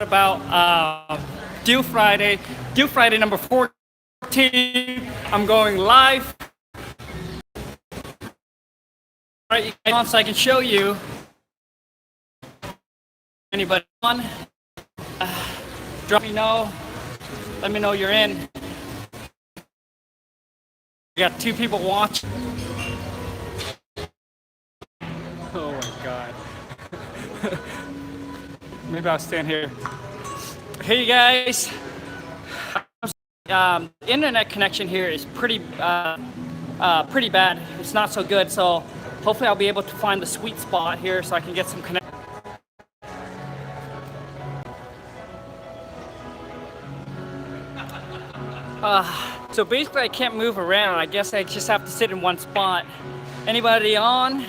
about Deal Friday number 14. I'm going live. All right, you guys on so I can show you. Anybody on? Drop me know. Let me know you're in. We got 2 people watching. Oh my God. Maybe I'll stand here. Hey, you guys. Internet connection here is pretty bad. It's not so good. So hopefully I'll be able to find the sweet spot here so I can get some connection. So basically I can't move around. I guess I just have to sit in one spot. Anybody on?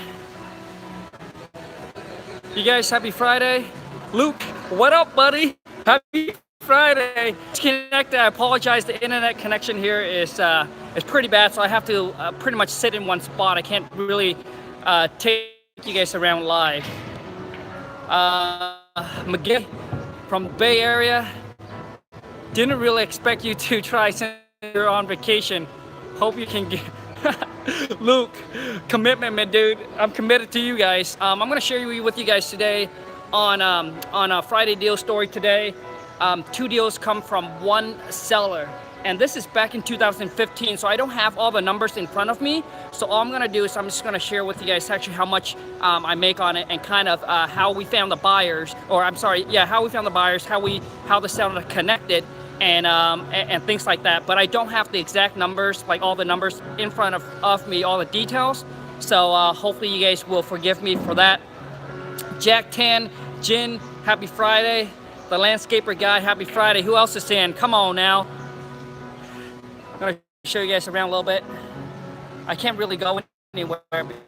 You guys, happy Friday? Luke, what up, buddy? Happy Friday. Disconnected. I apologize. The internet connection here is pretty bad, so I have to pretty much sit in one spot. I can't really take you guys around live. McGee from the Bay Area. Didn't really expect you to try since you're on vacation. Hope you can get Luke, commitment, man, dude. I'm committed to you guys. I'm gonna share with you guys today on a Friday deal story today. 2 deals come from 1 seller, and this is back in 2015. So I don't have all the numbers in front of me. So all I'm gonna do is I'm just gonna share with you guys actually how much I make on it, and kind of how we found the buyers, or I'm sorry, yeah, how we found the buyers, how the seller connected. And things like that, but I don't have the exact numbers, like all the numbers in front of me, all the details. So hopefully you guys will forgive me for that. Jack 10, Jin, happy Friday. The landscaper guy, happy Friday. Who else is in? Come on now. I'm gonna show you guys around a little bit. I can't really go anywhere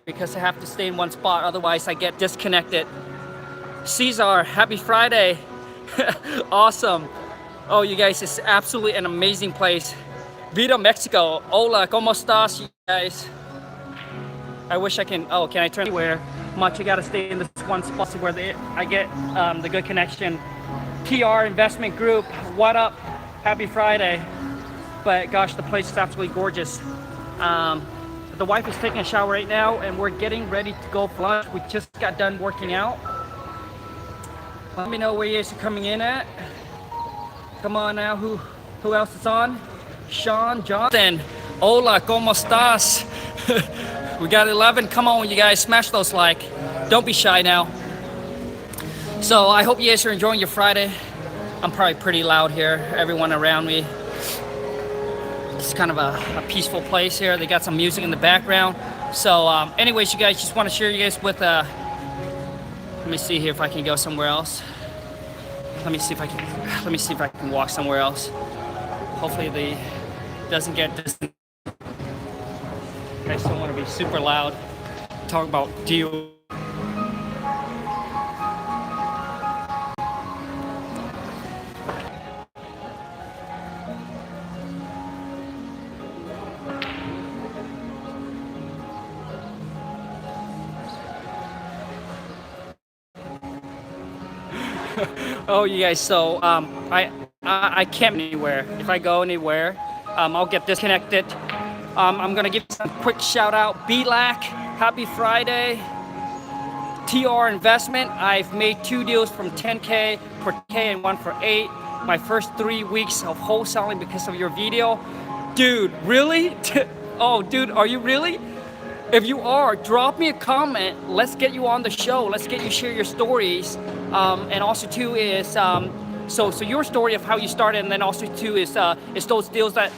because I have to stay in one spot, otherwise I get disconnected. Cesar, happy Friday. Awesome. Oh, you guys, it's absolutely an amazing place. Vida, Mexico. Hola, ¿cómo estás, you guys? I wish I can, oh, can I turn anywhere? Much, you gotta stay in this one spot where I get the good connection. PR Investment Group, what up? Happy Friday. But gosh, the place is absolutely gorgeous. The wife is taking a shower right now, and we're getting ready to go for lunch. We just got done working out. Let me know where you guys are coming in at. Come on now, who else is on? Sean, Jonathan. Hola, ¿cómo estás? We got 11. Come on, you guys, smash those like. Don't be shy now. So I hope you guys are enjoying your Friday. I'm probably pretty loud here. Everyone around me. It's kind of a peaceful place here. They got some music in the background. So anyways, you guys, just want to share you guys with, let me see here if I can go somewhere else. Let me see if I can walk somewhere else. Hopefully they doesn't get this. I just don't want to be super loud. Talk about deal. Oh, you guys, so I can't go anywhere. If I go anywhere, I'll get disconnected. I'm gonna give some quick shout out. BLAC, happy Friday. TR Investment, I've made 2 deals from 10K per K and 1 for 8. My first 3 weeks of wholesaling because of your video. Dude, really? Oh, dude, are you really? If you are, drop me a comment. Let's get you on the show. Let's get you share your stories. And also too is so your story of how you started, and then also too is those deals that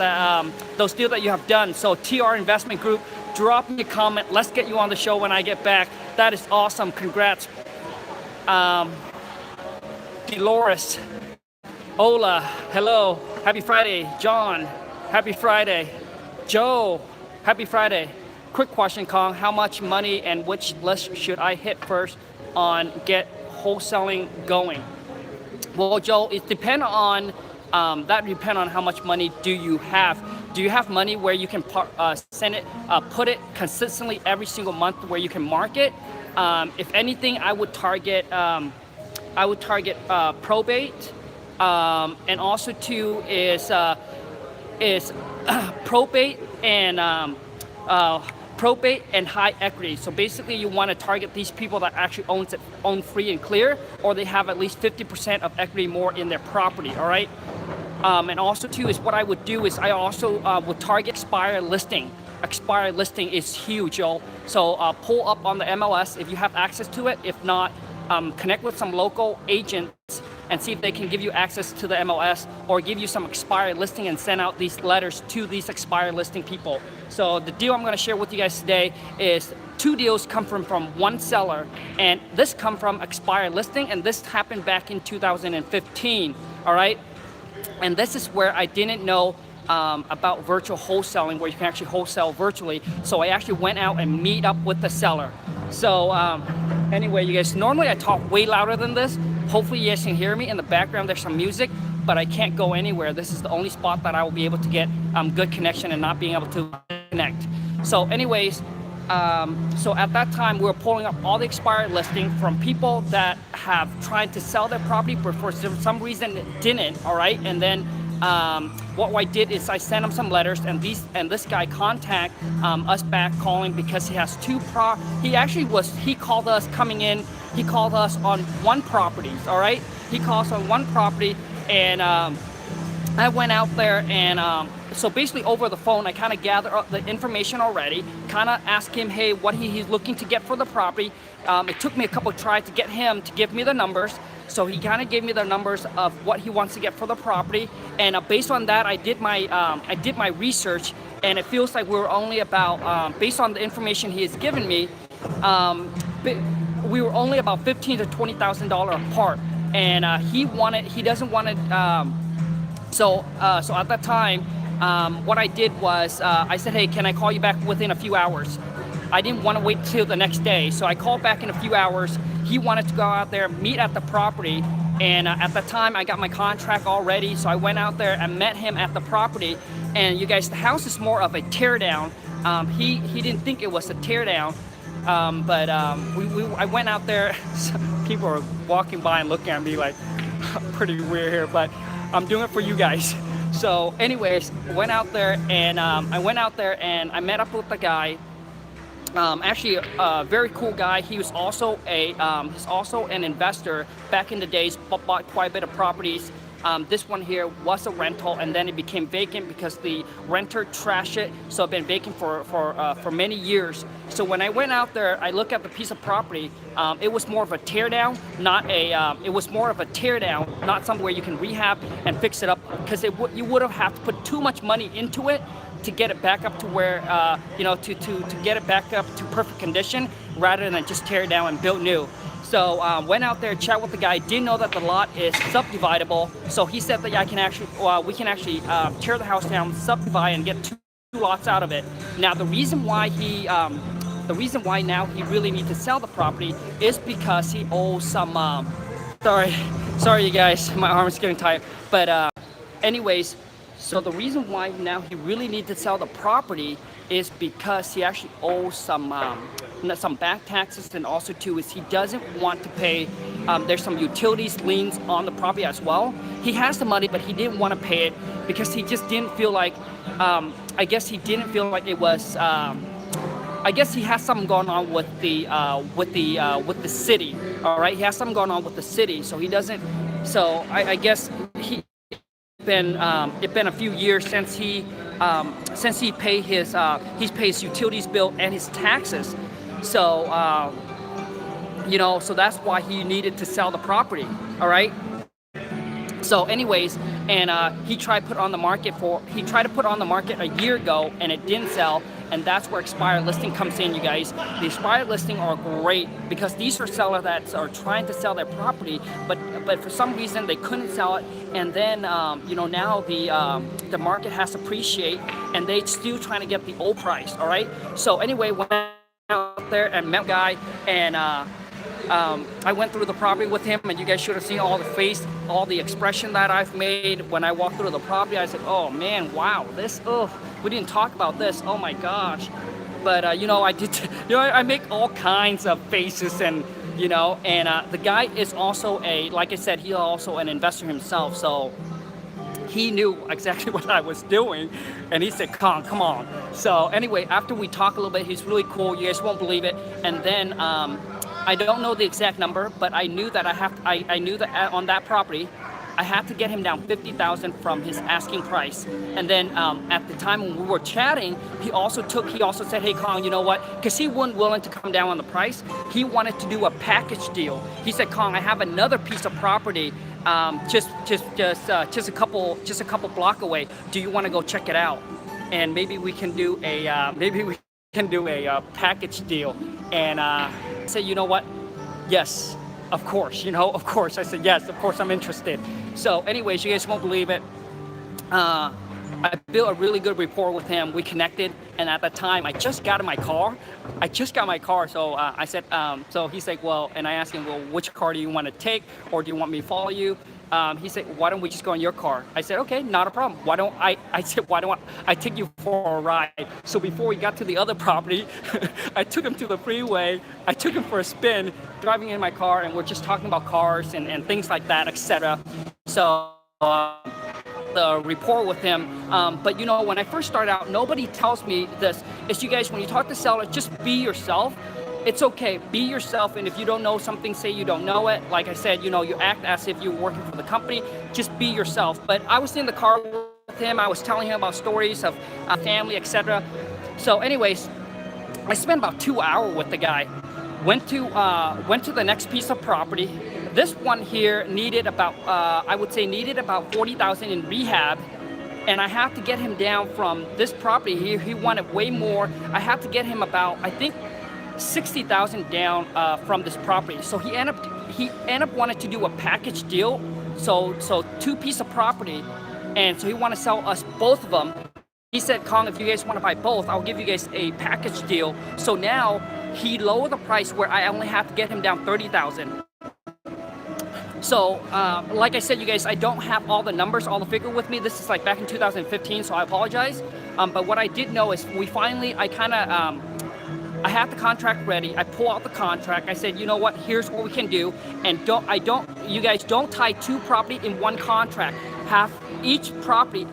you have done. So TR Investment Group, drop me a comment. Let's get you on the show when I get back. That is awesome. Congrats. Dolores, hola, hello, happy Friday. John, happy Friday. Joe, happy Friday. Quick question, Khang. How much money and which list should I hit first on get wholesaling going? Well, Joe, it depends on how much money do you have. Do you have money where you can put it consistently every single month where you can market? If anything, I would target I would target probate, and also too is probate and probate and high equity. So basically you want to target these people that actually own free and clear, or they have at least 50% of equity more in their property, all right? And also too is what I would do is I also would target expired listing. Expired listing is huge, y'all. So pull up on the MLS if you have access to it. If not, connect with some local agents and see if they can give you access to the MLS or give you some expired listing and send out these letters to these expired listing people. So the deal I'm going to share with you guys today is 2 deals come from one seller, and this come from expired listing, and this happened back in 2015, all right? And this is where I didn't know about virtual wholesaling, where you can actually wholesale virtually. So I actually went out and meet up with the seller. So anyway, you guys, normally I talk way louder than this. Hopefully you guys can hear me. In the background there's some music, but I can't go anywhere. This is the only spot that I will be able to get good connection and not being able to connect. So anyways, so at that time we were pulling up all the expired listing from people that have tried to sell their property but for some reason didn't, all right? And then what I did is I sent him some letters, and this guy contact us back calling because he has he called us coming in, he called us on 1 property, all right? He calls on 1 property, and I went out there, and so basically over the phone I kind of gathered up the information already, kind of asked him, hey, what he's looking to get for the property. It took me a couple of tries to get him to give me the numbers. So he kind of gave me the numbers of what he wants to get for the property, and based on that, I did my research, and it feels like we were only about, based on the information he has given me, we were only about $15,000 to $20,000 apart, and he doesn't want it. So at that time, what I did was I said, hey, can I call you back within a few hours? I didn't want to wait till the next day, so I called back in a few hours. He wanted to go out there, meet at the property, and at the time I got my contract all ready, so I went out there and met him at the property. And you guys, the house is more of a tear down. He didn't think it was a tear down, but I went out there. People are walking by and looking at me like pretty weird here, but I'm doing it for you guys. So anyways, went out there, and I met up with the guy. Actually a very cool guy. He was also he's also an investor back in the days, bought quite a bit of properties. This one here was a rental, and then it became vacant because the renter trashed it, so it's been vacant for many years. So when I went out there, I looked at the piece of property. It was more of a tear down, not somewhere you can rehab and fix it up, because you would have to put too much money into it to get it back up to where, to get it back up to perfect condition, rather than just tear it down and build new. So went out there, chat with the guy, didn't know that the lot is subdividable. So he said that we can actually tear the house down, subdivide, and get 2 lots out of it. Now the reason why now he really needs to sell the property is because he owes some, sorry you guys, my arm is getting tired. But anyways, so the reason why now he really needs to sell the property is because he actually owes some back taxes, and also too is he doesn't want to pay, there's some utilities liens on the property as well. He has the money, but he didn't want to pay it because he just didn't feel like, I guess he didn't feel like it was, I guess he has something going on with the city, all right? He has something going on with the city, so he doesn't, so I guess it's been a few years since he paid his utilities bill and his taxes. So so that's why he needed to sell the property, all right? So anyways, and he tried to put on the market a year ago, and it didn't sell. And that's where expired listing comes in, you guys. The expired listing are great because these are sellers that are trying to sell their property, but for some reason they couldn't sell it. And then now the market has appreciated, and they still trying to get the old price. All right. So anyway, went out there and met a guy, and I went through the property with him, and you guys should have seen all the expression that I've made when I walked through the property. I said, oh man, wow, we didn't talk about this, oh my gosh. But I did, I make all kinds of faces and you know. And the guy is also like I said, he's also an investor himself. So he knew exactly what I was doing, and he said, Khang, come on. So anyway, after we talk a little bit, he's really cool. You guys won't believe it. And then I don't know the exact number, but I knew that I knew that on that property, I had to get him down 50,000 from his asking price. And then at the time when we were chatting, he also said, hey Khang, you know what? Because he wasn't willing to come down on the price. He wanted to do a package deal. He said, Khang, I have another piece of property just a couple block away. Do you want to go check it out? And maybe we can do a package deal. And I said, you know what? Yes, of course. You know, of course. I said, yes, of course, I'm interested. So anyways, you guys won't believe it. I built a really good rapport with him. We connected, and at that time, I just got in my car. So I said, so he's like, well, and I asked him, well, which car do you want to take, or do you want me to follow you? He said, why don't we just go in your car? I said, okay, not a problem. Why don't I take you for a ride? So before we got to the other property, I took him to the freeway. I took him for a spin, driving in my car, and we're just talking about cars and things like that, etc. So the rapport with him. But you know, when I first started out, nobody tells me this. It's you guys, when you talk to sellers, just be yourself. It's okay, be yourself, and if you don't know something, say you don't know it. Like I said, you know, you act as if you're working for the company, just be yourself. But I was in the car with him, I was telling him about stories of family, etc. So anyways, I spent about 2 hours with the guy. Went to the next piece of property. This one here needed about, I would say needed about 40,000 in rehab. And I have to get him down from this property. He wanted way more. I have to get him about, I think, 60,000 down from this property. So he ended up wanting to do a package deal. So 2 pieces of property, and so he wanted to sell us both of them. He said, Khang, if you guys want to buy both, I'll give you guys a package deal. So now he lowered the price where I only have to get him down 30,000. So, like I said, you guys, I don't have all the numbers, all the figure with me. This is like back in 2015, so I apologize. But what I did know is I had the contract ready. I pull out the contract. I said, you know what? Here's what we can do. And you guys don't tie 2 property in one contract. Have each property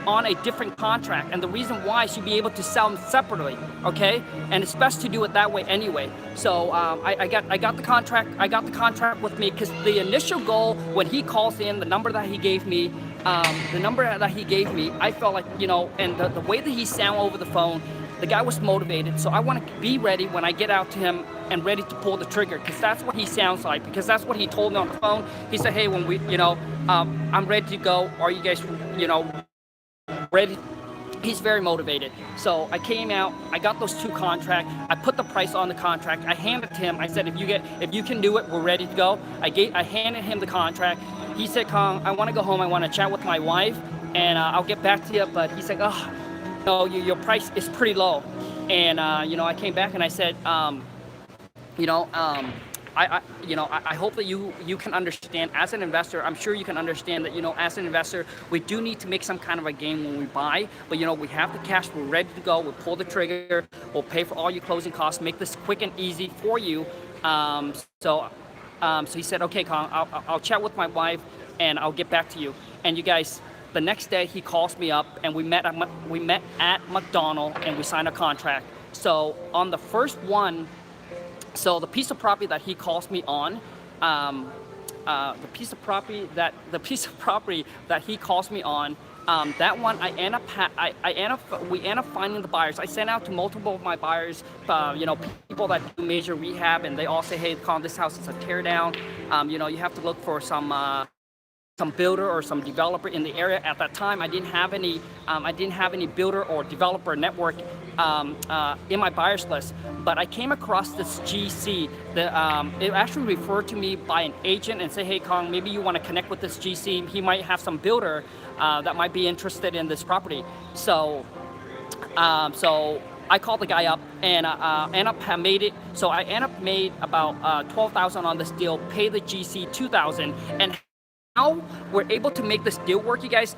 on a different contract. And the reason why is you'll be able to sell them separately, okay? And it's best to do it that way anyway. So I got the contract. I got the contract with me because the initial goal when he calls in, the number that he gave me, I felt like, you know, and the way that he sounded over the phone, the guy was motivated, so I want to be ready when I get out to him and ready to pull the trigger, because that's what he sounds like, because that's what he told me on the phone. He said, hey, when we, you know, I'm ready to go. Are you guys, you know, ready? He's very motivated. So I came out, I got those 2 contracts, I put the price on the contract, I handed it to him, I said, if you can do it, we're ready to go. I handed him the contract. He said, Khang, I want to go home, I want to chat with my wife, and I'll get back to you. But he's like, oh, no, your price is pretty low. And you know, I came back and I said, you know, I hope that you can understand as an investor. I'm sure you can understand that, you know, as an investor, we do need to make some kind of a game when we buy. But you know, we have the cash, we're ready to go. We'll pull the trigger. We'll pay for all your closing costs. Make this quick and easy for you. So he said, okay, Khang, I'll chat with my wife and I'll get back to you. And you guys, the next day he calls me up and we met at McDonald's and we signed a contract. So on the first one, so the piece of property that he calls me on, the piece of property that he calls me on, that one we end up finding the buyers. I sent out to multiple of my buyers, you know, people that do major rehab, and they all say, hey, Khang, this house is a tear down. You know, you have to look for some builder or some developer in the area. At that time, I didn't have any builder or developer network in my buyers list. But I came across this GC. It actually referred to me by an agent and say, hey, Khang, maybe you want to connect with this GC. He might have some builder that might be interested in this property. So I called the guy up and made it. So I end up made about 12,000 on this deal, pay the GC 2,000, and how we're able to make this deal work, you guys,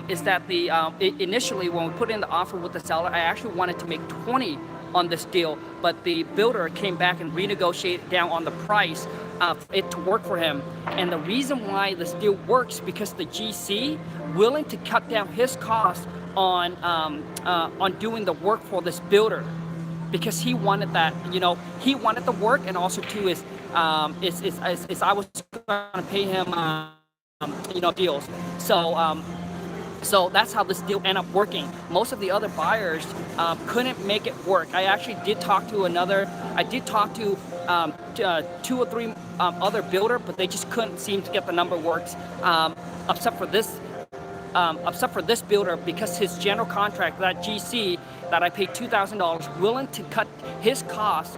is that initially when we put in the offer with the seller, I actually wanted to make 20 on this deal, but the builder came back and renegotiated down on the price for it to work for him. And the reason why this deal works because the GC willing to cut down his costs on doing the work for this builder, because he wanted that, he wanted the work, and also too is I was gonna pay him deals. So that's how this deal ended up working. Most of the other buyers couldn't make it work. I actually did talk to two or three other builder, but they just couldn't seem to get the number works, except for this builder, because his general contract, that GC that I paid $2,000, willing to cut his costs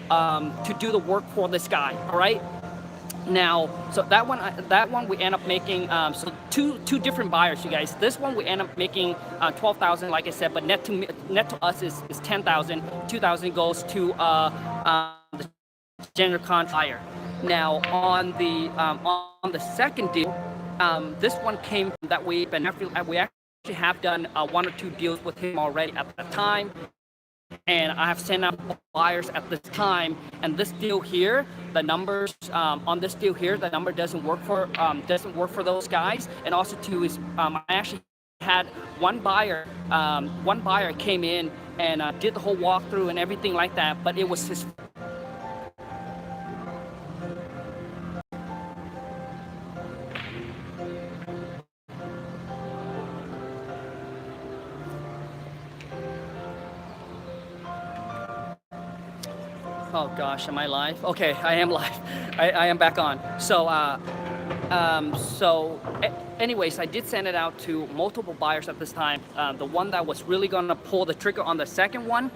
to do the work for this guy. All right. Now, so that one we end up making so two different buyers, you guys. This one we end up making $12,000, like I said, but net to us is $10,000. $2,000 goes to the general contractor. Now on the second deal, this one came that we actually have done one or two deals with him already at the time. And I have sent out buyers at this time, and this deal here, the numbers on this deal here, the number doesn't work for those guys. And also too is I actually had one buyer came in and did the whole walkthrough and everything like that, but it was his. Oh gosh, am I live? Okay, I am live. I am back on. Anyways, I did send it out to multiple buyers at this time. The one that was really gonna pull the trigger on the second one,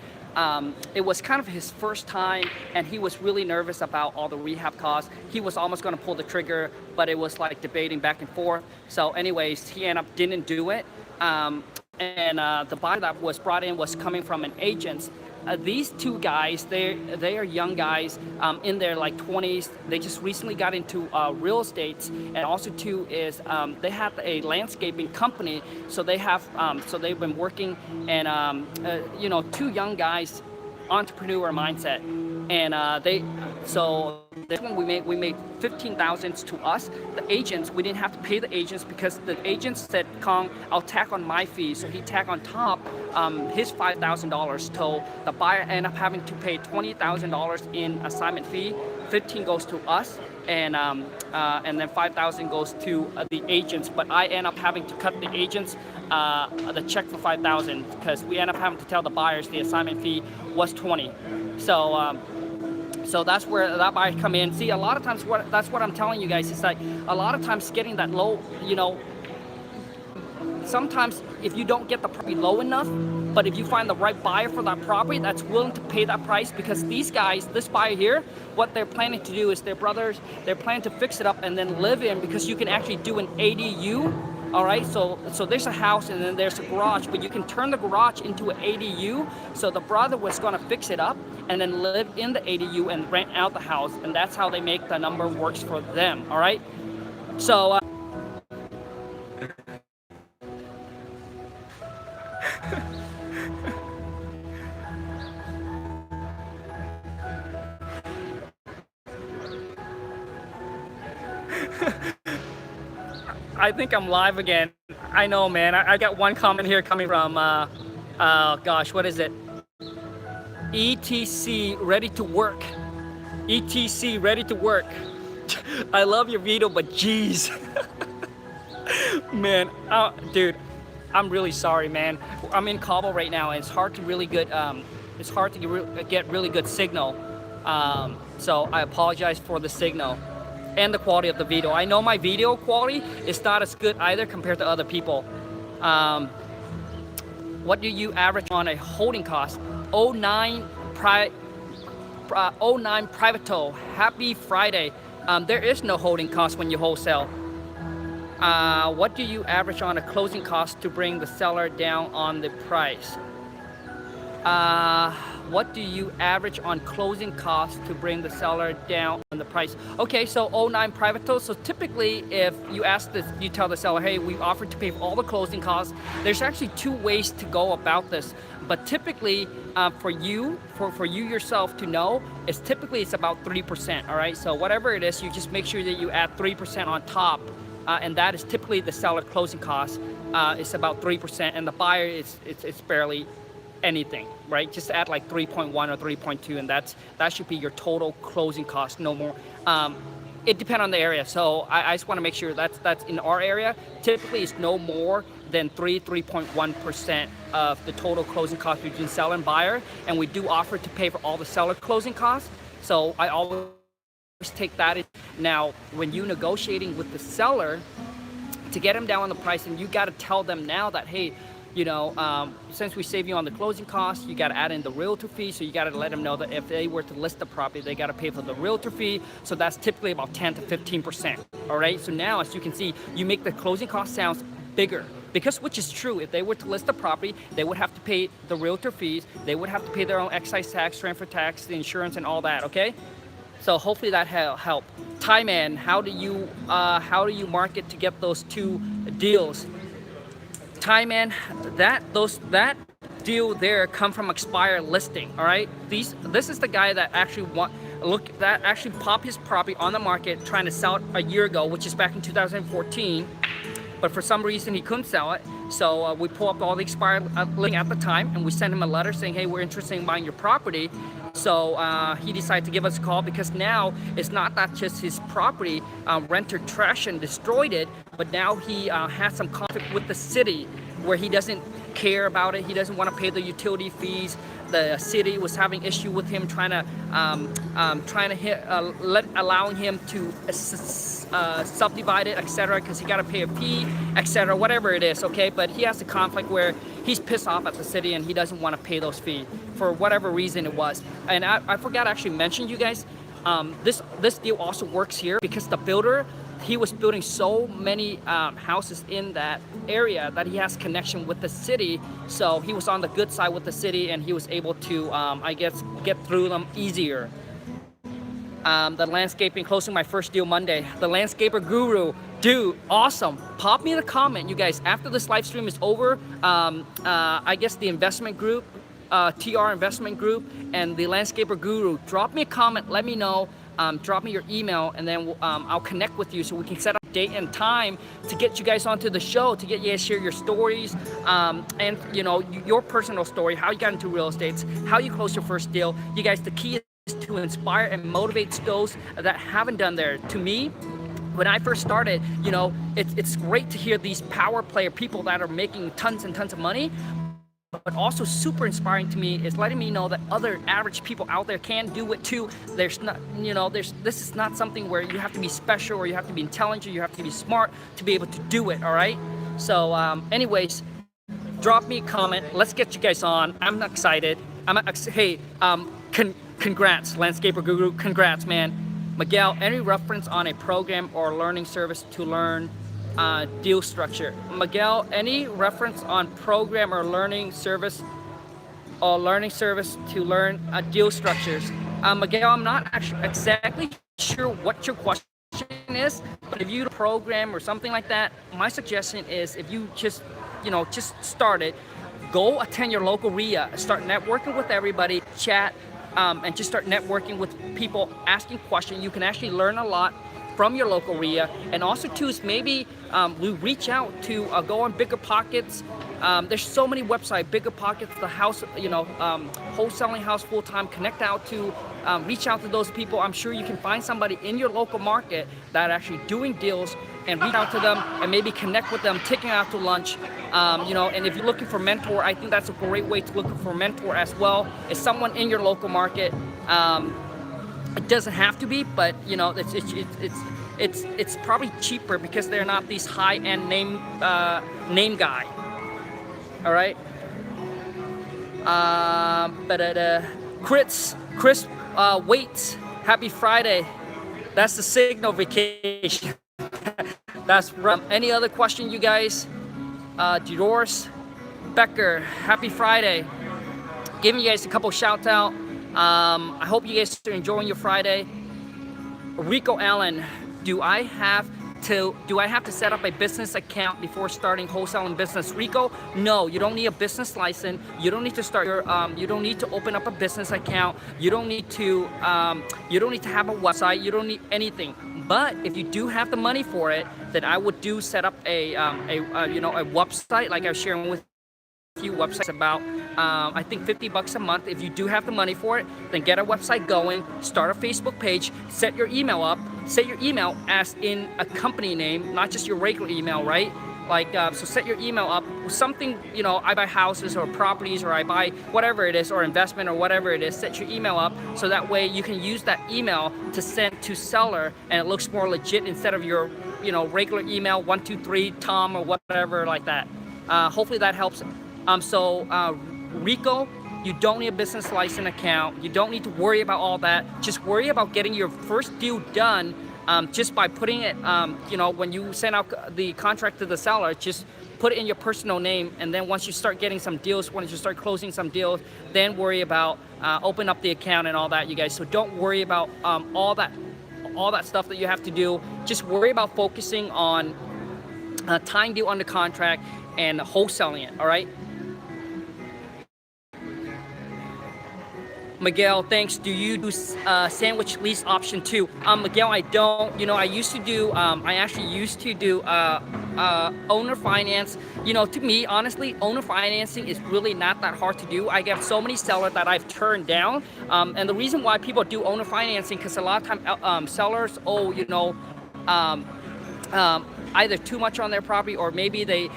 it was kind of his first time, and he was really nervous about all the rehab costs. He was almost gonna pull the trigger, but it was like debating back and forth. So anyways, he ended up didn't do it. The buyer that was brought in was coming from an agent. These two guys, they are young guys in their like 20s. They just recently got into real estate, and also too is they have a landscaping company. So they've been working, and two young guys, entrepreneur mindset, and this one we made $15,000 to us. The agents, we didn't have to pay the agents because the agents said, Khang, I'll tack on my fee. So he tacked on top his $5,000. So the buyer ended up having to pay $20,000 in assignment fee. 15 goes to us, and then 5,000 goes to the agents. But I end up having to cut the agents the check for 5,000 because we end up having to tell the buyers the assignment fee was 20. So that's where that buyer come in. See, a lot of times that's what I'm telling you guys. It's like a lot of times getting that low, sometimes if you don't get the property low enough, but if you find the right buyer for that property that's willing to pay that price, because these guys, this buyer here, what they're planning to do is they're planning to fix it up and then live in, because you can actually do an ADU. All right, so there's a house and then there's a garage, but you can turn the garage into an ADU. So the brother was gonna fix it up and then live in the ADU and rent out the house, and that's how they make the number works for them. All right, so. I think I'm live again. I know, man. I got one comment here coming from, gosh, what is it? ETC ready to work. ETC ready to work. I love your video, but geez. Man, dude, I'm really sorry, man. I'm in Cabo right now, and it's hard to get really good signal. So I apologize for the signal and the quality of the video. I know my video quality is not as good either compared to other people. What do you average on a holding cost? 09 Privato. Happy Friday. There is no holding cost when you wholesale. What do you average on a closing cost to bring the seller down on the price? what do you average on closing costs to bring the seller down on the price? Okay, so 09 private tow. So typically, if you you tell the seller, hey, we offer to pay for all the closing costs. There's actually two ways to go about this. But typically, for you yourself to know, it's about 3%. All right, so whatever it is, you just make sure that you add 3% on top, and that is typically the seller closing cost. It's about 3%, and the buyer it's barely anything, right? Just add like 3.1 or 3.2, and that should be your total closing cost, no more. It depends on the area, so I just want to make sure that's in our area. Typically, it's no more than 3.1% of the total closing cost between seller and buyer, and we do offer to pay for all the seller closing costs. So I always take that in. Now, when you negotiating with the seller to get them down on the price, and you got to tell them now that, hey, since we save you on the closing costs, you got to add in the realtor fee. So you got to let them know that if they were to list the property, they got to pay for the realtor fee. So that's typically about 10 to 15%. All right. So now, as you can see, you make the closing cost sounds bigger, because which is true. If they were to list the property, they would have to pay the realtor fees. They would have to pay their own excise tax, transfer tax, the insurance, and all that. Okay. So hopefully that help. Thai man, how do you market to get those two deals? Thai man, that deal there come from expired listing. All right, this is the guy that actually popped his property on the market trying to sell it a year ago, which is back in 2014. But for some reason he couldn't sell it, so we pull up all the expired listing at the time, and we send him a letter saying, hey, we're interested in buying your property. So he decided to give us a call, because now it's not that just his property renter trashed and destroyed it, but now he has some conflict with the city where he doesn't care about it. He doesn't want to pay the utility fees. The city was having issue with him allowing him to subdivide it, etc., because he got to pay a fee, etc., whatever it is. Okay, but he has a conflict where he's pissed off at the city and he doesn't want to pay those fees for whatever reason it was. And I forgot to actually mention, you guys, this deal also works here because the builder, he was building so many houses in that area that he has connection with the city. So he was on the good side with the city, and he was able to, I guess, get through them easier. The landscaping, closing my first deal Monday. The landscaper guru, dude, awesome. Pop me in a comment, you guys. After this live stream is over, I guess the investment group, TR investment group, and the landscaper guru, drop me a comment. Let me know. Drop me your email, and then I'll connect with you so we can set up a date and time to get you guys onto the show, to get you to share your stories, and your personal story, how you got into real estate, how you closed your first deal. You guys, the key is to inspire and motivate those that haven't done there. To me, when I first started, it's great to hear these power player people that are making tons and tons of money. But also super inspiring to me is letting me know that other average people out there can do it too. There's not, this is not something where you have to be special or you have to be intelligent, you have to be smart to be able to do it, all right? So anyways, drop me a comment. Let's get you guys on. I'm excited. Hey, congrats, Landscaper Guru. Congrats, man. Miguel, any reference on a program or learning service to learn deal structure? Miguel, any reference on program or learning service to learn deal structures? Miguel, I'm not actually exactly sure what your question is, but if you do a program or something like that, my suggestion is if you just start it, go attend your local RIA, start networking with everybody, chat, and just start networking with people, asking questions. You can actually learn a lot from your local RIA. And also too is maybe we reach out to go on Bigger Pockets. There's so many websites, Bigger Pockets, the house, Wholesaling House full-time, connect out to, reach out to those people. I'm sure you can find somebody in your local market that are actually doing deals, and reach out to them and maybe connect with them, taking out to lunch. And if you're looking for a mentor, I think that's a great way to look for a mentor as well. Is someone in your local market. It doesn't have to be, but it's probably cheaper because they're not these high-end name guy. All right. Chris, wait. Happy Friday. That's the signal vacation. That's from any other question, you guys? Dolores Becker, happy Friday. Giving you guys a couple shout out. I hope you guys are enjoying your Friday. Rico Allen, do I have to set up a business account before starting wholesaling business? Rico, no, you don't need a business license. You don't need to start your you don't need to open up a business account. You don't need to have a website. You don't need anything. But if you do have the money for it, then I would set up a website like I was sharing with few websites about I think $50 a month. If you do have the money for it, then get a website going, start a Facebook page, set your email up, set your email as in a company name, not just your regular email, right? Like so set your email up with something, I buy houses or properties, or I buy whatever it is, or investment or whatever it is. Set your email up so that way you can use that email to send to seller and it looks more legit instead of your regular email 123 Tom or whatever like that. Hopefully that helps. Rico, you don't need a business license account. You don't need to worry about all that. Just worry about getting your first deal done just by putting it, when you send out the contract to the seller, just put it in your personal name. And then once you start getting some deals, once you start closing some deals, then worry about open up the account and all that, you guys. So don't worry about all that stuff that you have to do. Just worry about focusing on tying deal under contract and wholesaling it, all right? Miguel, thanks. Do you do sandwich lease option too? Miguel, I don't. I used to do. I actually used to do owner finance. To me, honestly, owner financing is really not that hard to do. I get so many sellers that I've turned down, and the reason why people do owner financing, because a lot of times sellers owe either too much on their property, or maybe they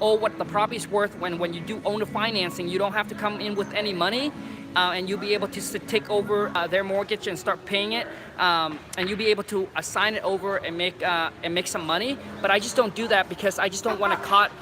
owe what the property's worth. When you do owner financing, you don't have to come in with any money. And you'll be able to take over their mortgage and start paying it, and you'll be able to assign it over and make some money. But I just don't do that because I just don't want to caught.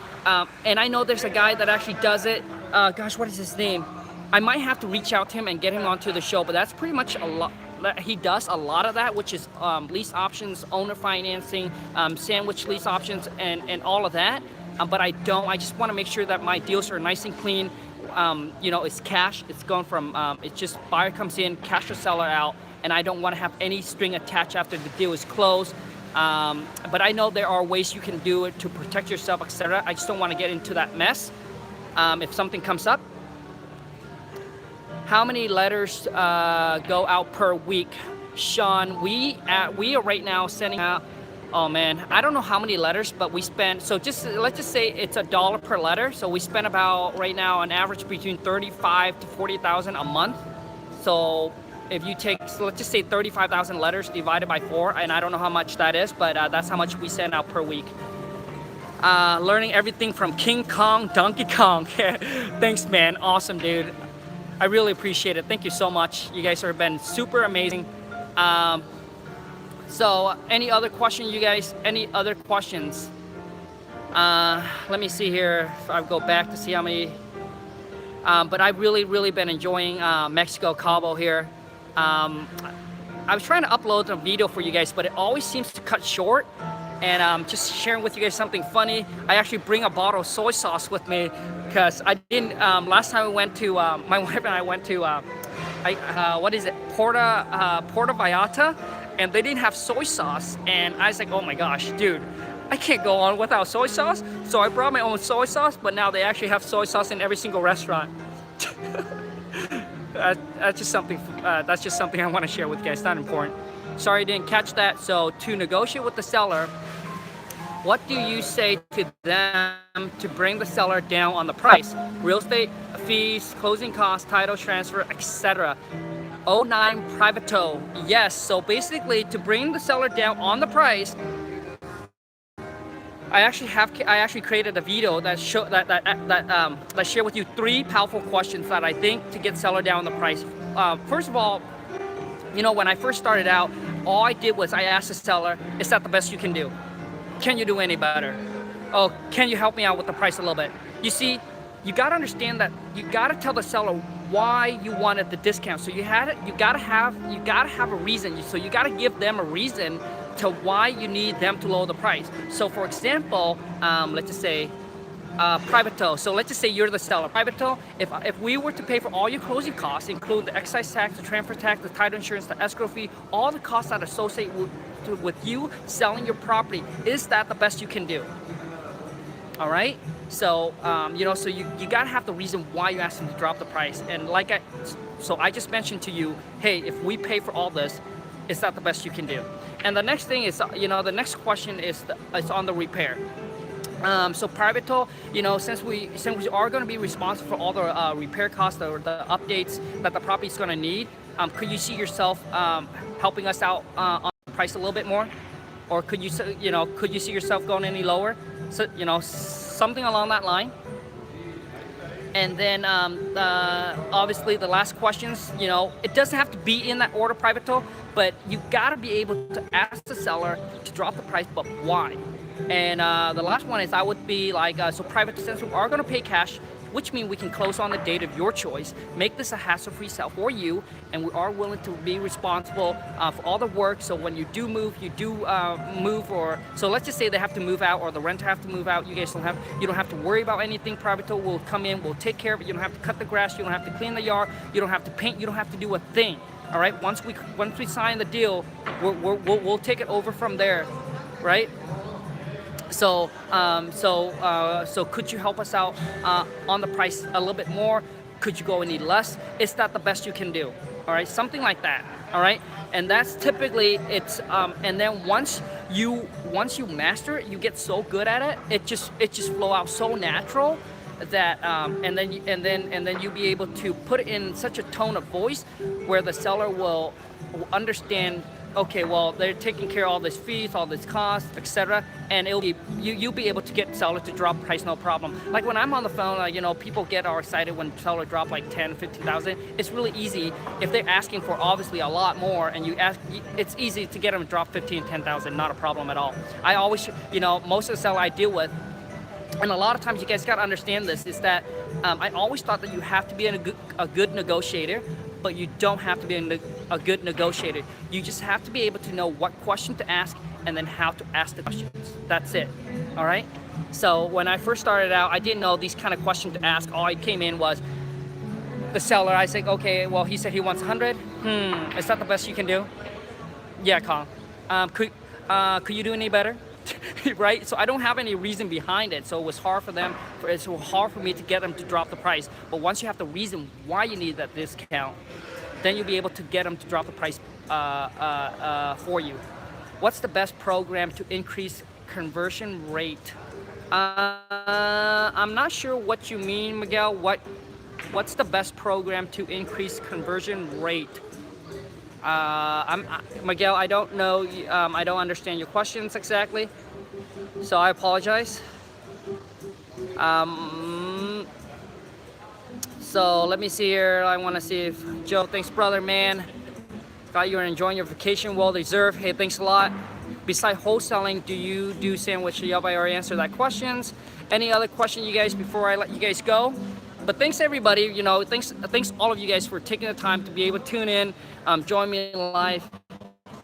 And I know there's a guy that actually does it. Gosh, what is his name? I might have to reach out to him and get him onto the show. But that's pretty much a lot. He does a lot of that, which is lease options, owner financing, sandwich lease options, and all of that. But I don't. I just want to make sure that my deals are nice and clean. It's cash. It's going from, it's just buyer comes in, cash the seller out, and I don't want to have any string attached after the deal is closed. But I know there are ways you can do it to protect yourself, etc. I just don't want to get into that mess if something comes up. How many letters go out per week? Sean, we are right now sending out, oh man, I don't know how many letters, but we spend, so let's just say it's $1 per letter. So we spend about right now on average between 35 to 40,000 a month. So if you take, so let's just say 35,000 letters divided by 4, and I don't know how much that is, but that's how much we send out per week. Learning everything from King Kong, Donkey Kong. Thanks, man. Awesome, dude. I really appreciate it. Thank you so much. You guys have been super amazing. So any other question, you guys? Any other questions? Let me see here. If I go back to see how many. But I've really been enjoying Mexico, Cabo here. I was trying to upload a video for you guys, but it always seems to cut short. And just sharing with you guys something funny. I actually bring a bottle of soy sauce with me because I didn't. Last time we went to my wife and I went to what is it, Puerto Vallarta, and they didn't have soy sauce. And I was like, oh my gosh, dude, I can't go on without soy sauce. So I brought my own soy sauce, but now they actually have soy sauce in every single restaurant. That's just something I want to share with you guys. It's not important. Sorry I didn't catch that. So to negotiate with the seller, what do you say to them to bring the seller down on the price? Real estate fees, closing costs, title transfer, etc. 09 private tow. Yes. So basically, to bring the seller down on the price, I actually created a video that share with you 3 powerful questions that I think to get seller down on the price. First of all, when I first started out, all I did was I asked the seller, is that the best you can do? Can you do any better? Oh, can you help me out with the price a little bit? You see, you got to understand that you got to tell the seller why you wanted the discount. So you got to have a reason. So you got to give them a reason to why you need them to lower the price. So for example, let's just say private tow. So let's just say you're the seller. Private tow, if we were to pay for all your closing costs, include the excise tax, the transfer tax, the title insurance, the escrow fee, all the costs that associate with you selling your property, is that the best you can do? All right. So so you gotta have the reason why you asked them to drop the price. And so I just mentioned to you, hey, if we pay for all this, is that the best you can do? And the next thing is, the next question is on the repair. So private tow, since we are going to be responsible for all the repair costs or the updates that the property is going to need, could you see yourself helping us out on the price a little bit more, or could you see yourself going any lower? So something along that line. And then obviously the last questions, it doesn't have to be in that order, private tow, but you got to be able to ask the seller to drop the price, but why? And the last one is I would be like, so private, since we are going to pay cash, which means we can close on the date of your choice, make this a hassle-free sale for you, and we are willing to be responsible for all the work. So when you do move, or so let's just say they have to move out or the renter have to move out, you don't have to worry about anything. Private tow will come in, we'll take care of it. You don't have to cut the grass, you don't have to clean the yard, you don't have to paint, you don't have to do a thing. All right, once we sign the deal, we'll take it over from there, right? So could you help us out on the price a little bit more? Could you go any less? Is that the best you can do? All right, something like that. All right, and that's typically and then once you master it, you get so good at it, it just flow out so natural that and then you'll be able to put it in such a tone of voice where the seller will understand. Okay, well, they're taking care of all this fees, all this cost, etc., and you'll be able to get seller to drop price no problem. Like when I'm on the phone, people get all excited when seller drop like 10, 15,000. It's really easy if they're asking for obviously a lot more, and it's easy to get them to drop 15, 10,000, not a problem at all. I always, most of the seller I deal with, and a lot of times you guys got to understand this, is that I always thought that you have to be a good negotiator, but you don't have to be a good negotiator. You just have to be able to know what question to ask and then how to ask the questions. That's it. All right? So when I first started out, I didn't know these kind of questions to ask. All I came in was the seller. I said, okay, well, he said he wants 100. Is that the best you can do? Yeah, Khang. Could you do any better? Right? So I don't have any reason behind it. So it was hard for me to get them to drop the price. But once you have the reason why you need that discount, then you'll be able to get them to drop the price for you. What's the best program to increase conversion rate? I'm not sure what you mean, Miguel. What's the best program to increase conversion rate? Miguel, I don't know. I don't understand your questions exactly, so I apologize. So let me see here. I want to see if Joe, thanks, brother, man. Thought you were enjoying your vacation, well deserved. Hey, thanks a lot. Besides wholesaling, do you do sandwich? Yep, I already answered that questions. Any other question, you guys, before I let you guys go? But thanks everybody, thanks all of you guys for taking the time to be able to tune in, join me live,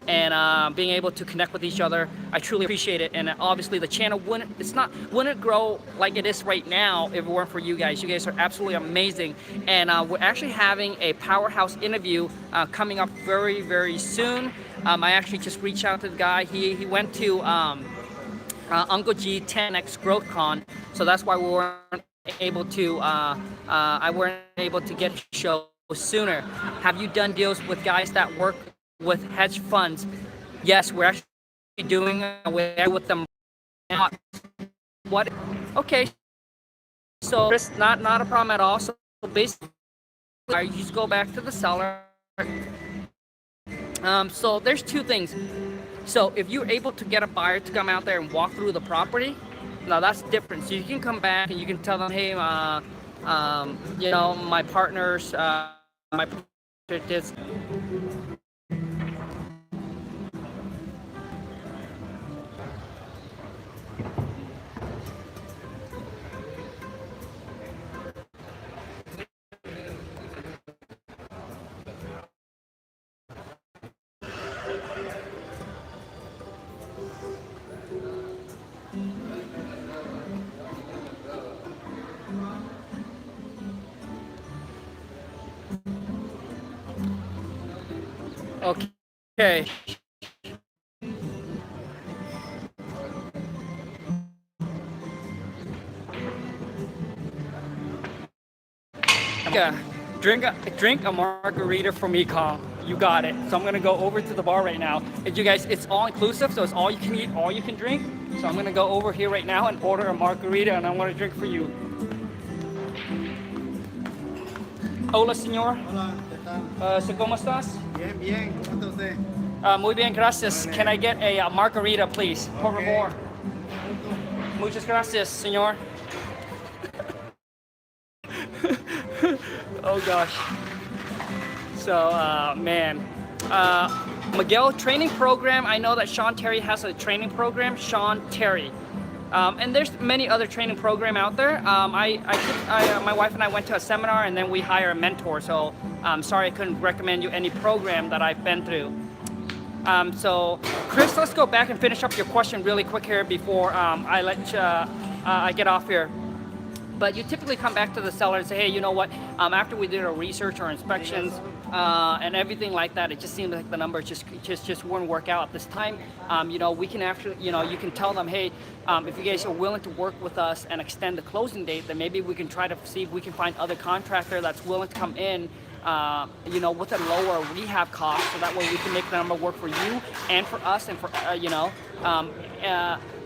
and being able to connect with each other. I truly appreciate it. And obviously the channel wouldn't grow like it is right now if it weren't for you guys. You guys are absolutely amazing. And we're actually having a powerhouse interview coming up very, very soon. I actually just reached out to the guy. He went to Uncle G 10X Growth Con, so that's why we weren't able to I weren't able to get a show sooner. Have you done deals with guys that work with hedge funds? Yes, we're actually doing with them. What? Okay, so it's not a problem at all. So basically, you just go back to the seller. So there's two things. So if you're able to get a buyer to come out there and walk through the property, now that's different. So you can come back and you can tell them, hey, my partners, my partner did. Okay. Yeah, drink a margarita for me, Khang. You got it. So I'm gonna go over to the bar right now. And you guys, it's all inclusive, so it's all you can eat, all you can drink. So I'm gonna go over here right now and order a margarita, and I want to drink for you. Hola, señor. Hola, ¿qué tal? ¿Cómo estás? Bien, bien, ¿cómo está usted? Muy bien, gracias. Can I get a margarita, please? Por favor. Muchas gracias, señor. Oh gosh. So, man. Miguel training program. I know that Sean Terry has a training program. Sean Terry. And there's many other training program out there. My wife and I went to a seminar, and then we hire a mentor. So I'm sorry I couldn't recommend you any program that I've been through. So Chris, let's go back and finish up your question really quick here before I let you, I get off here. But you typically come back to the seller and say, hey, you know what? After we did our research or inspections and everything like that, it just seemed like the numbers just wouldn't work out at this time. You know, we can actually, you know, you can tell them, hey, if you guys are willing to work with us and extend the closing date, then maybe we can try to see if we can find other contractor that's willing to come in, you know, with a lower rehab cost, so that way we can make the number work for you and for us and for, you know,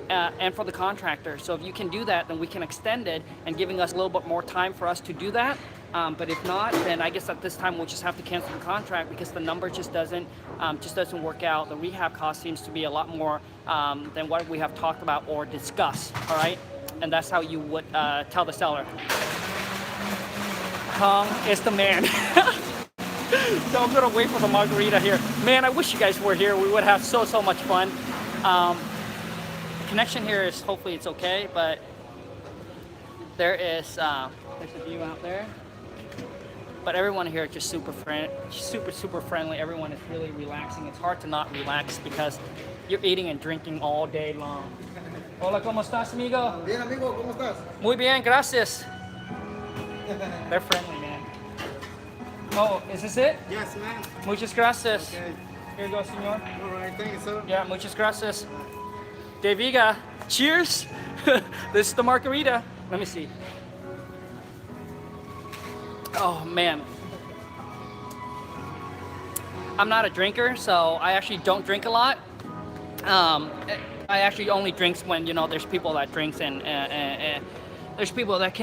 and for the contractor. So if you can do that, then we can extend it and giving us a little bit more time for us to do that. But if not, then I guess at this time we'll just have to cancel the contract because the number just doesn't work out. The rehab cost seems to be a lot more than what we have talked about or discussed. All right, and that's how you would tell the seller. Khang is the man. So I'm gonna wait for the margarita here. Man, I wish you guys were here. We would have so much fun. Connection here is hopefully it's okay, but there is there's a view out there. But everyone here is just super friendly. Everyone is really relaxing. It's hard to not relax because you're eating and drinking all day long. Hola, ¿cómo estás, amigo? Bien, amigo, ¿cómo estás? Muy bien, gracias. They're friendly, man. Oh, is this it? Yes, ma'am. Muchas gracias. Okay. Here you go, señor. All right, thank you, sir. Yeah, muchas gracias. De Viga, cheers. This is the margarita. Let me see. Oh man. I'm not a drinker, so I actually don't drink a lot. I actually only drinks when, you know, there's people that drinks and there's people that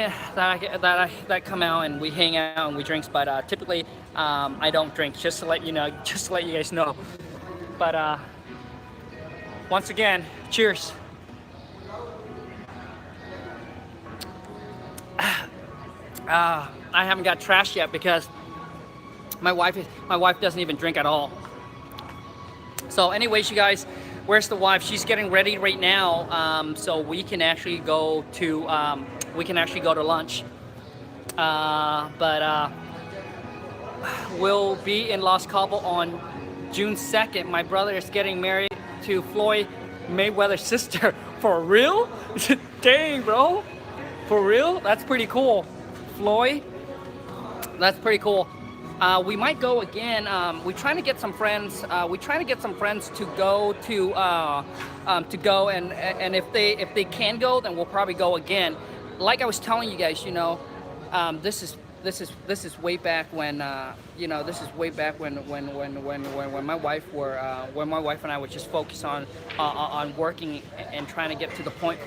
come out and we hang out and we drinks, but typically I don't drink, just to let you know, just to let you guys know. But once again, cheers. I haven't got trashed yet because my wife doesn't even drink at all. So anyways, you guys, where's the wife? She's getting ready right now, so we can actually go to lunch. But we'll be in Los Cabos on June 2nd. My brother is getting married to Floyd Mayweather's sister. For real? Dang, bro. For real? That's pretty cool. Floyd, that's pretty cool. We might go again. We're trying to get some friends. We're trying to get some friends to go and if they can go, then we'll probably go again. Like I was telling you guys, you know, this is way back when you know, this is way back when my wife and I were just focused on working and trying to get to the point.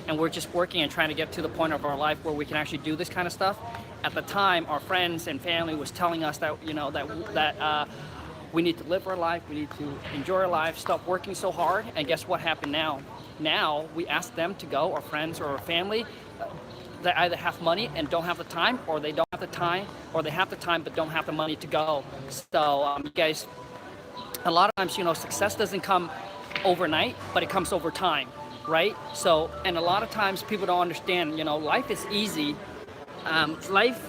And we're just working and trying to get to the point of our life where we can actually do this kind of stuff. At the time, our friends and family was telling us that, you know, that we need to live our life, we need to enjoy our life, stop working so hard. And guess what happened now? Now we ask them to go, our friends or our family, that either have money and don't have the time, or they don't have the time, or they have the time but don't have the money to go. So you guys, a lot of times, you know, success doesn't come overnight, but it comes over time. Right? So, and a lot of times people don't understand, you know, life is easy. Life's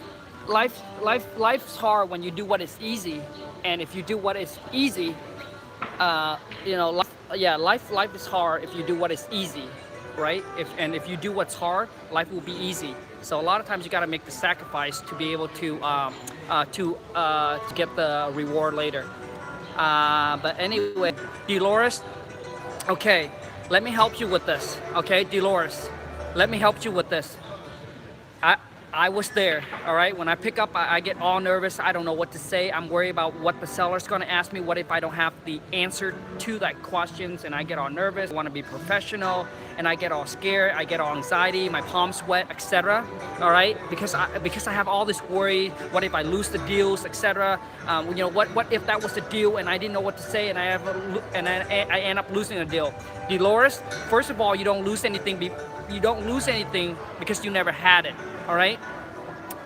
hard when you do what is easy. And if you do what is easy, you know, life is hard if you do what is easy, right? If you do what's hard, life will be easy. So a lot of times you got to make the sacrifice to be able to get the reward later. But anyway, Dolores, okay, let me help you with this. Okay, Dolores, let me help you with this. I was there, all right? When I pick up, I get all nervous. I don't know what to say. I'm worried about what the seller's gonna ask me. What if I don't have the answer to that questions, and I get all nervous. I wanna be professional, and I get all scared. I get all anxiety, my palms sweat, etc. All right? Because I have all this worry. What if I lose the deals, etc. You know, what if that was the deal and I didn't know what to say, and I end up losing the deal? Dolores, first of all, you don't lose anything. You don't lose anything because you never had it. All right,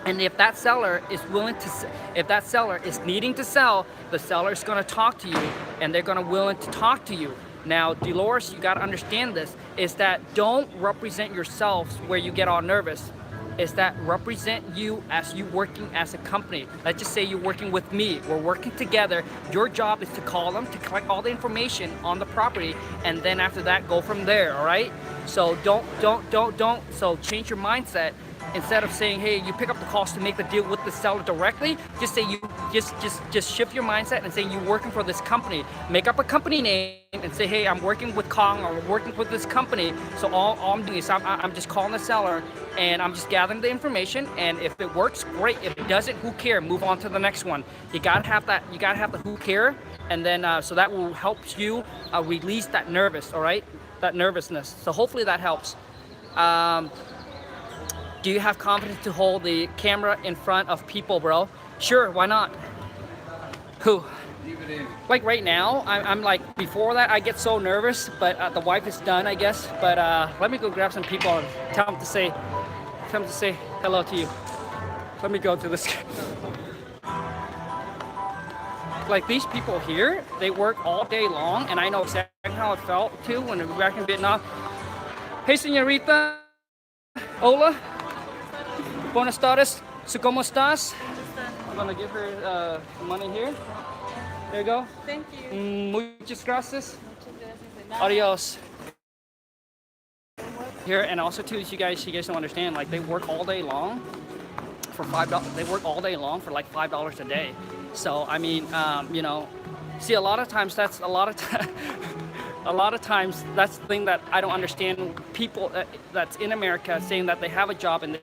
and if that seller is willing to, if that seller is needing to sell, the seller is going to talk to you, and they're going to willing to talk to you. Now, Dolores, you got to understand this: is that don't represent yourselves where you get all nervous. Is that represent you as you working as a company. Let's just say you're working with me. We're working together. Your job is to call them to collect all the information on the property, and then after that, go from there. All right. So don't. So change your mindset. Instead of saying, hey, you pick up the calls to make the deal with the seller directly, just say you just shift your mindset and say you're working for this company. Make up a company name and say, hey, I'm working with Khang, or working with this company. So all I'm doing is I'm just calling the seller, and I'm just gathering the information. And if it works, great. If it doesn't, who cares? Move on to the next one. You gotta have that. You gotta have the who care, and then so that will help you release that nervous. All right, that nervousness. So hopefully that helps. Do you have confidence to hold the camera in front of people, bro? Sure, why not? Who? Like right now, I'm like, before that, I get so nervous, but the wife is done, I guess. But let me go grab some people and tell them to say hello to you. Let me go to this. Like these people here, they work all day long, and I know exactly how it felt too when we were back in Vietnam. Hey, señorita. Hola. Buenas tardes. So, ¿cómo estás? I'm gonna give her money here. There you go. Thank you. Muchas gracias. Adios. Here, and also too, you guys don't understand. Like they work all day long for $5. They work all day long for like $5 a day. So I mean, you know, see, a lot of times that's a lot of a lot of times that's the thing that I don't understand. People that's in America saying that they have a job and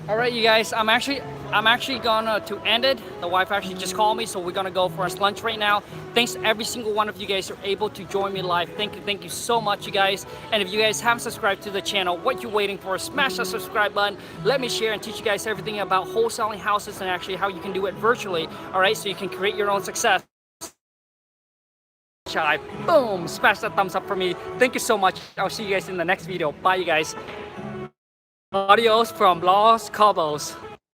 all right, you guys, I'm actually gonna to end it. The wife actually just called me, so we're gonna go for our lunch right now. Thanks to every single one of you guys who are able to join me live. Thank you so much, you guys. And if you guys haven't subscribed to the channel, what you waiting for? Smash that subscribe button. Let me share and teach you guys everything about wholesaling houses and actually how you can do it virtually. All right, so you can create your own success. Boom! Smash that thumbs up for me. Thank you so much. I'll see you guys in the next video. Bye, you guys. Adios from Los Cabos.